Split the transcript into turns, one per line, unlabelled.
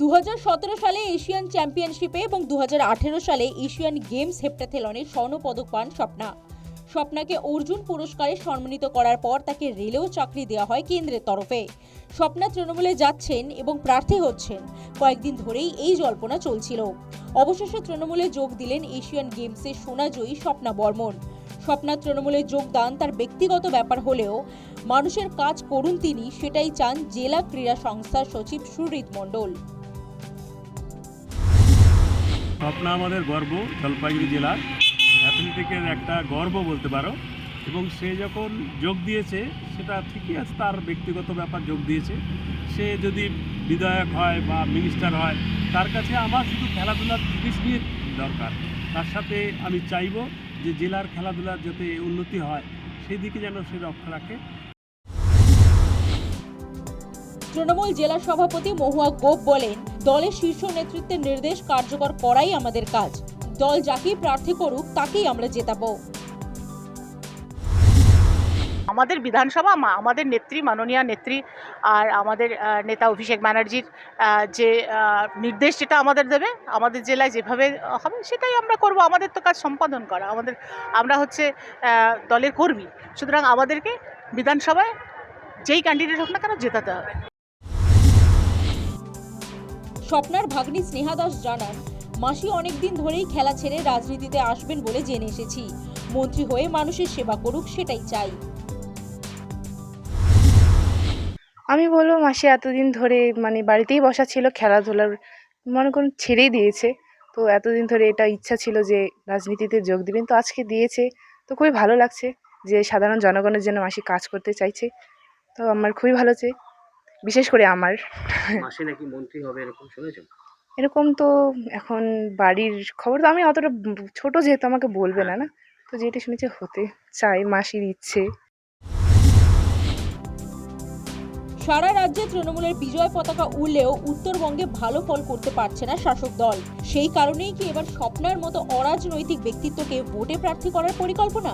2017 সালে এশিয়ান চ্যাম্পিয়নশিপে এবং 2018 সালে এশিয়ান গেমস হেপ্টাথলনে স্বর্ণপদক পান স্বপ্না। স্বপ্নাকে অর্জুন পুরস্কারে সম্মানিত করার পর তাকে রেলেও চাকরি দেওয়া হয় কেন্দ্রের তরফে। স্বপ্না তৃণমূলে যাচ্ছেন এবং প্রার্থী হচ্ছেন, কয়েকদিন ধরেই এই জল্পনা চলছিল। অবশেষে তৃণমূলে যোগ দিলেন এশিয়ান গেমসে সোনাজয়ী স্বপ্না বর্মন। স্বপ্নার তৃণমূলে যোগদান তার ব্যক্তিগত ব্যাপার হলেও মানুষের কাজ করুন তিনি, সেটাই চান জেলা ক্রীড়া সংস্থার সচিব সুহৃদ মণ্ডল।
স্বপ্না আমাদের গর্ব, জলপাইগুড়ি জেলার অ্যাথলেটিকের একটা গর্ব বলতে পারো। এবং সে যখন যোগ দিয়েছে সেটা ঠিকই আছে, তার ব্যক্তিগত ব্যাপার যোগ দিয়েছে। সে যদি বিধায়ক হয় বা মিনিস্টার হয়, তার কাছে আমার শুধু খেলাধুলার জিনিস নিয়ে দরকার। তার সাথে আমি চাইব যে জেলার খেলাধুলার যাতে উন্নতি হয়, সেই দিকে যেন সে লক্ষ্য রাখে।
তৃণমূল জেলা সভাপতি মহুয়া গোপ বলেন, দলের শীর্ষ নেতৃত্বের নির্দেশ কার্যকর করাই আমাদের কাজ। দল যাকেই প্রার্থী করুক তাকেই আমরা জেতাবো।
আমাদের বিধানসভা আমাদের নেত্রী, মাননীয় নেত্রী আর আমাদের নেতা অভিষেক ব্যানার্জির যে নির্দেশ যেটা আমাদের দেবে, আমাদের জেলায় যেভাবে হবে সেটাই আমরা করব। আমাদের তো কাজ সম্পাদন করা, আমরা হচ্ছে দলের কর্মী, সুতরাং আমাদেরকে বিধানসভায় যেই ক্যান্ডিডেট হোক না কেন জেতাতে হবে।
স্বপ্নার ভাগ্নি স্নেহা দাস জানান, মাসি অনেকদিন ধরেই খেলা ছেড়ে রাজনীতিতে আসবেন বলে জেনে এসেছি। মন্ত্রী হয়ে মানুষের সেবা করুক, সেটাই চাই।
আমি বলবো মাসি এতদিন ধরে বাড়িতেই বসা ছিল, খেলাধুলার মনে করুন ছেড়েই দিয়েছে। তো এতদিন ধরে এটা ইচ্ছা ছিল যে রাজনীতিতে যোগ দিবেন, তো আজকে দিয়েছে, তো খুবই ভালো লাগছে যে সাধারণ জনগণের জন্য মাসি কাজ করতে চাইছে। তো আমার খুবই ভালো চাই, বিশেষ করে আমার।
মাসি নাকি মন্ত্রী হবে এরকম শুনেছেন?
এরকম তো এখন বাড়ির খবর তো আমি অতটা ছোট, যেহেতু আমাকে বলবে না না, তো যেটা শুনেছি হতে চাই, মাসির ইচ্ছে।
সারা রাজ্যে তৃণমূলের বিজয় পতাকা উড়লেও উত্তরবঙ্গে ভালো ফল করতে পারছে না শাসক দল। সেই কারণেই কি এবার স্বপ্নার মতো অরাজনৈতিক ব্যক্তিত্বকে ভোটে প্রার্থী করার পরিকল্পনা?